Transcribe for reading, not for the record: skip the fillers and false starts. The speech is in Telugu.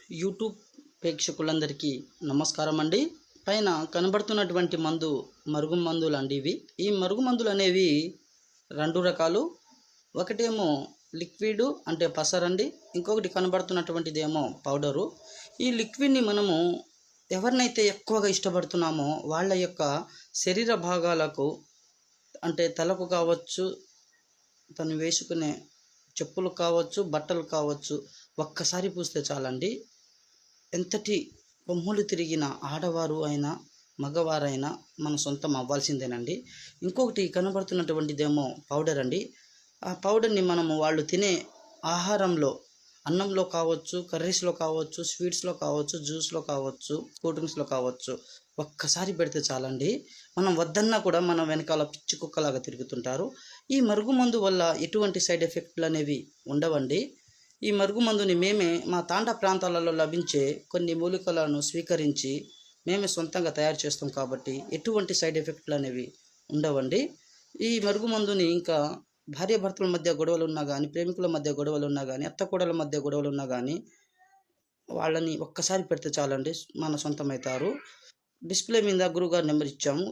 యూట్యూబ్ ప్రేక్షకులందరికీ నమస్కారం అండి. పైన కనబడుతున్నటువంటి మందు మరుగు మందులు అండి ఇవి. ఈ మరుగు మందులు అనేవి 2 రకాలు. ఒకటేమో లిక్విడ్ అంటే పసరండి, ఇంకొకటి కనబడుతున్నటువంటిదేమో పౌడరు. ఈ లిక్విడ్ని మనము ఎవరినైతే ఎక్కువగా ఇష్టపడుతున్నామో వాళ్ళ యొక్క శరీర భాగాలకు అంటే తలకు కావచ్చు, తను వేసుకునే చెప్పులు కావచ్చు, బట్టలు కావచ్చు, ఒక్కసారి పూస్తే చాలండి ఎంతటి కొమ్ములు తిరిగిన ఆడవారు అయినా మగవారైనా మన సొంతం అవ్వాల్సిందేనండి. ఇంకొకటి కనబడుతున్నటువంటిదేమో పౌడర్ అండి. ఆ పౌడర్ని మనము వాళ్ళు తినే ఆహారంలో, అన్నంలో కావచ్చు, కర్రీస్లో కావచ్చు, స్వీట్స్లో కావచ్చు, జ్యూస్లో కావచ్చు, కూల్ డ్రింక్స్లో కావచ్చు, ఒక్కసారి పెడితే చాలండి మనం వద్దన్నా కూడా మన వెనకాల పిచ్చి కుక్కలాగా తిరుగుతుంటారు. ఈ మరుగుమందు వల్ల ఎటువంటి సైడ్ ఎఫెక్ట్లు అనేవి ఉండవండి. ఈ మరుగుమందుని మేమే మా తాండా ప్రాంతాలలో లభించే కొన్ని మూలికలను స్వీకరించి మేమే సొంతంగా తయారు చేస్తాం కాబట్టి ఎటువంటి సైడ్ ఎఫెక్ట్లు అనేవి ఉండవండి. ఈ మరుగుమందుని ఇంకా భార్యాభర్తల మధ్య గొడవలు ఉన్నా కానీ, ప్రేమికుల మధ్య గొడవలు ఉన్నా కానీ, అత్తకోడల మధ్య గొడవలు ఉన్నా కానీ వాళ్ళని ఒక్కసారి పెడితే చాలండి మన సొంతం అవుతారు. డిస్ప్లే మీద గురువుగారి నెంబర్ ఇచ్చాము.